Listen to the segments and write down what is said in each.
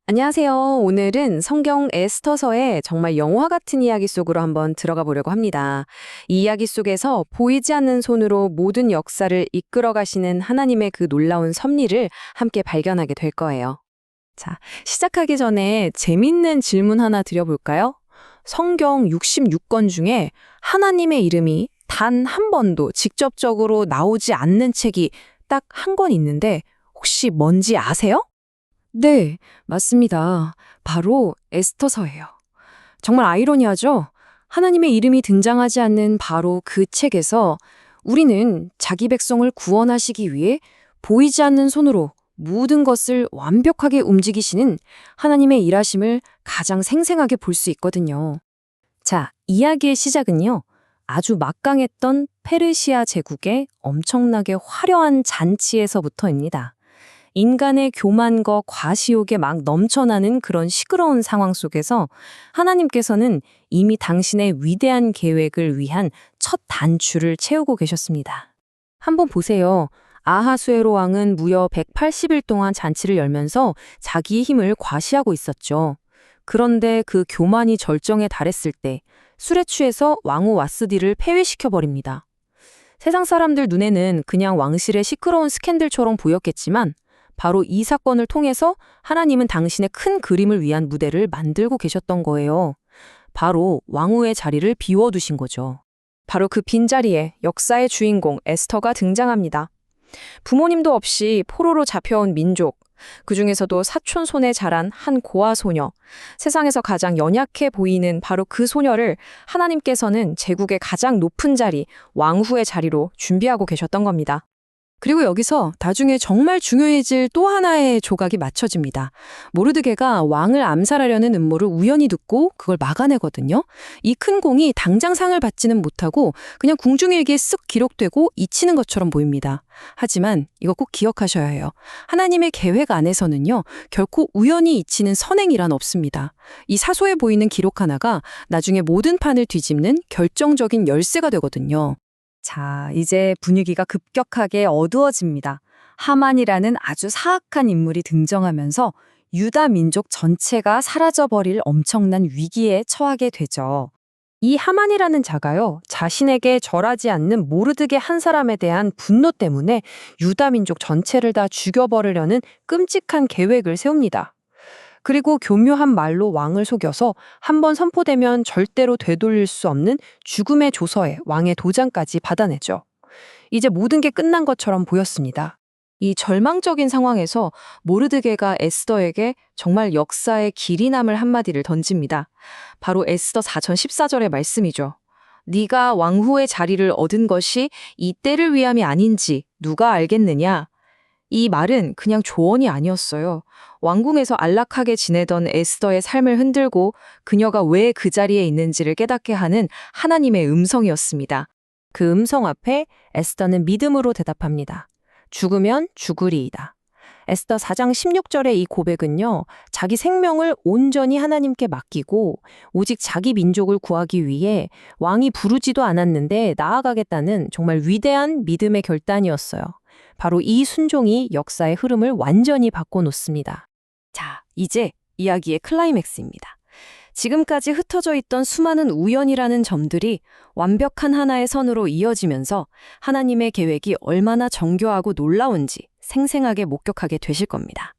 안녕하세요. 오늘은 성경 에스더서의 정말 영화 같은 이야기 속으로 한번 들어가 보려고 합니다. 이 이야기 속에서 보이지 않는 손으로 모든 역사를 이끌어 가시는 하나님의 그 놀라운 섭리를 함께 발견하게 될 거예요. 자, 시작하기 전에 재밌는 질문 하나 드려볼까요? 성경 66권 중에 하나님의 이름이 단 한 번도 직접적으로 나오지 않는 책이 딱 한 권 있는데 혹시 뭔지 아세요? 네, 맞습니다. 바로 에스더서예요. 정말 아이러니하죠? 하나님의 이름이 등장하지 않는 바로 그 책에서 우리는 자기 백성을 구원하시기 위해 보이지 않는 손으로 모든 것을 완벽하게 움직이시는 하나님의 일하심을 가장 생생하게 볼 수 있거든요. 자, 이야기의 시작은요. 아주 막강했던 페르시아 제국의 엄청나게 화려한 잔치에서부터입니다. 인간의 교만과 과시욕에 막 넘쳐나는 그런 시끄러운 상황 속에서 하나님께서는 이미 당신의 위대한 계획을 위한 첫 단추를 채우고 계셨습니다. 한번 보세요. 아하수에로 왕은 무려 180일 동안 잔치를 열면서 자기의 힘을 과시하고 있었죠. 그런데 그 교만이 절정에 달했을 때 술에 취해서 왕후 와스디를 폐위시켜버립니다. 세상 사람들 눈에는 그냥 왕실의 시끄러운 스캔들처럼 보였겠지만 바로 이 사건을 통해서 하나님은 당신의 큰 그림을 위한 무대를 만들고 계셨던 거예요. 바로 왕후의 자리를 비워두신 거죠. 바로 그 빈자리에 역사의 주인공 에스더가 등장합니다. 부모님도 없이 포로로 잡혀온 민족, 그중에서도 사촌 손에 자란 한 고아 소녀, 세상에서 가장 연약해 보이는 바로 그 소녀를 하나님께서는 제국의 가장 높은 자리, 왕후의 자리로 준비하고 계셨던 겁니다. 그리고 여기서 나중에 정말 중요해질 또 하나의 조각이 맞춰집니다. 모르드게가 왕을 암살하려는 음모를 우연히 듣고 그걸 막아내거든요. 이 큰 공이 당장 상을 받지는 못하고 그냥 궁중일기에 쓱 기록되고 잊히는 것처럼 보입니다. 하지만 이거 꼭 기억하셔야 해요. 하나님의 계획 안에서는요, 결코 우연히 잊히는 선행이란 없습니다. 이 사소해 보이는 기록 하나가 나중에 모든 판을 뒤집는 결정적인 열쇠가 되거든요. 자, 이제 분위기가 급격하게 어두워집니다. 하만이라는 아주 사악한 인물이 등장하면서 유다 민족 전체가 사라져버릴 엄청난 위기에 처하게 되죠. 이 하만이라는 자가요, 자신에게 절하지 않는 모르드게 한 사람에 대한 분노 때문에 유다 민족 전체를 다 죽여버리려는 끔찍한 계획을 세웁니다. 그리고 교묘한 말로 왕을 속여서 한번 선포되면 절대로 되돌릴 수 없는 죽음의 조서에 왕의 도장까지 받아내죠. 이제 모든 게 끝난 것처럼 보였습니다. 이 절망적인 상황에서 모르드게가 에스더에게 정말 역사의 길이 남을 한마디를 던집니다. 바로 에스더 4전 14절의 말씀이죠. 네가 왕후의 자리를 얻은 것이 이 때를 위함이 아닌지 누가 알겠느냐? 이 말은 그냥 조언이 아니었어요. 왕궁에서 안락하게 지내던 에스더의 삶을 흔들고 그녀가 왜 그 자리에 있는지를 깨닫게 하는 하나님의 음성이었습니다. 그 음성 앞에 에스더는 믿음으로 대답합니다. 죽으면 죽으리이다. 에스더 4장 16절의 이 고백은요, 자기 생명을 온전히 하나님께 맡기고 오직 자기 민족을 구하기 위해 왕이 부르지도 않았는데 나아가겠다는 정말 위대한 믿음의 결단이었어요. 바로 이 순종이 역사의 흐름을 완전히 바꿔놓습니다. 자, 이제 이야기의 클라이맥스입니다. 지금까지 흩어져 있던 수많은 우연이라는 점들이 완벽한 하나의 선으로 이어지면서 하나님의 계획이 얼마나 정교하고 놀라운지 생생하게 목격하게 되실 겁니다.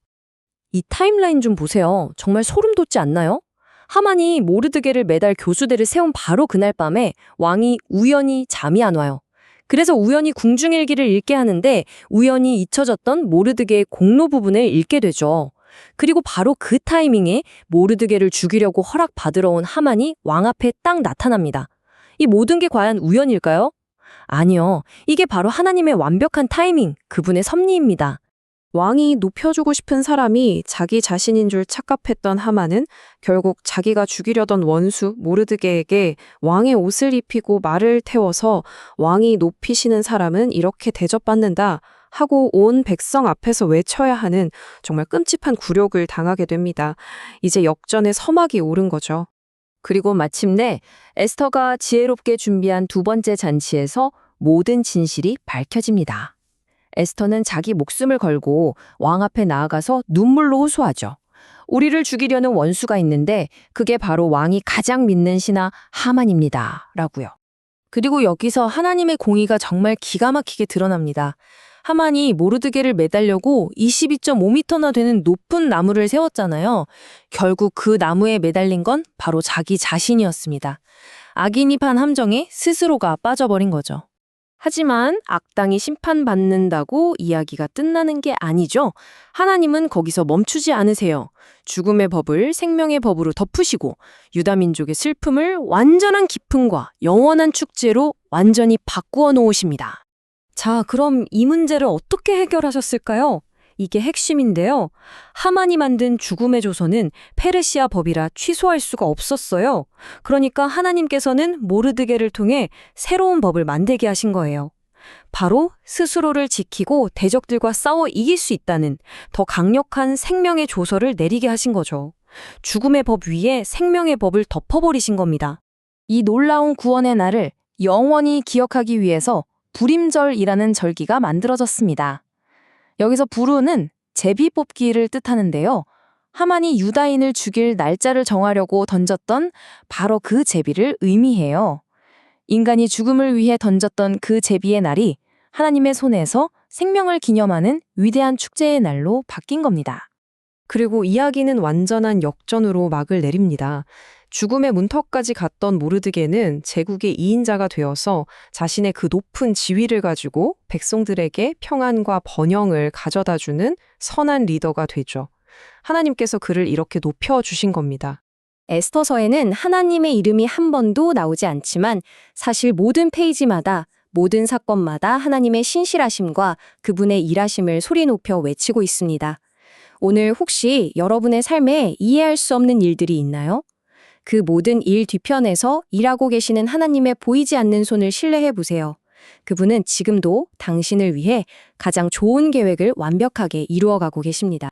이 타임라인 좀 보세요. 정말 소름 돋지 않나요? 하만이 모르드게를 매달 교수대를 세운 바로 그날 밤에 왕이 우연히 잠이 안 와요. 그래서 우연히 궁중일기를 읽게 하는데 우연히 잊혀졌던 모르드게의 공로 부분을 읽게 되죠. 그리고 바로 그 타이밍에 모르드게를 죽이려고 허락받으러 온 하만이 왕 앞에 딱 나타납니다. 이 모든 게 과연 우연일까요? 아니요. 이게 바로 하나님의 완벽한 타이밍, 그분의 섭리입니다. 왕이 높여주고 싶은 사람이 자기 자신인 줄 착각했던 하만은 결국 자기가 죽이려던 원수 모르드게에게 왕의 옷을 입히고 말을 태워서 왕이 높이시는 사람은 이렇게 대접받는다 하고 온 백성 앞에서 외쳐야 하는 정말 끔찍한 굴욕을 당하게 됩니다. 이제 역전의 서막이 오른 거죠. 그리고 마침내 에스더가 지혜롭게 준비한 두 번째 잔치에서 모든 진실이 밝혀집니다. 에스더는 자기 목숨을 걸고 왕 앞에 나아가서 눈물로 호소하죠. 우리를 죽이려는 원수가 있는데 그게 바로 왕이 가장 믿는 신하 하만입니다. 라고요. 그리고 여기서 하나님의 공의가 정말 기가 막히게 드러납니다. 하만이 모르드게를 매달려고 22.5m나 되는 높은 나무를 세웠잖아요. 결국 그 나무에 매달린 건 바로 자기 자신이었습니다. 악인이 판 함정에 스스로가 빠져버린 거죠. 하지만 악당이 심판받는다고 이야기가 끝나는 게 아니죠. 하나님은 거기서 멈추지 않으세요. 죽음의 법을 생명의 법으로 덮으시고 유다민족의 슬픔을 완전한 기쁨과 영원한 축제로 완전히 바꾸어 놓으십니다. 자, 그럼 이 문제를 어떻게 해결하셨을까요? 이게 핵심인데요. 하만이 만든 죽음의 조서는 페르시아 법이라 취소할 수가 없었어요. 그러니까 하나님께서는 모르드게를 통해 새로운 법을 만들게 하신 거예요. 바로 스스로를 지키고 대적들과 싸워 이길 수 있다는 더 강력한 생명의 조서를 내리게 하신 거죠. 죽음의 법 위에 생명의 법을 덮어버리신 겁니다. 이 놀라운 구원의 날을 영원히 기억하기 위해서 불임절이라는 절기가 만들어졌습니다. 여기서 부르는 제비 뽑기를 뜻하는데요. 하만이 유다인을 죽일 날짜를 정하려고 던졌던 바로 그 제비를 의미해요. 인간이 죽음을 위해 던졌던 그 제비의 날이 하나님의 손에서 생명을 기념하는 위대한 축제의 날로 바뀐 겁니다. 그리고 이야기는 완전한 역전으로 막을 내립니다. 죽음의 문턱까지 갔던 모르드게는 제국의 2인자가 되어서 자신의 그 높은 지위를 가지고 백성들에게 평안과 번영을 가져다주는 선한 리더가 되죠. 하나님께서 그를 이렇게 높여주신 겁니다. 에스더서에는 하나님의 이름이 한 번도 나오지 않지만 사실 모든 페이지마다 모든 사건마다 하나님의 신실하심과 그분의 일하심을 소리 높여 외치고 있습니다. 오늘 혹시 여러분의 삶에 이해할 수 없는 일들이 있나요? 그 모든 일 뒤편에서 일하고 계시는 하나님의 보이지 않는 손을 신뢰해 보세요. 그분은 지금도 당신을 위해 가장 좋은 계획을 완벽하게 이루어가고 계십니다.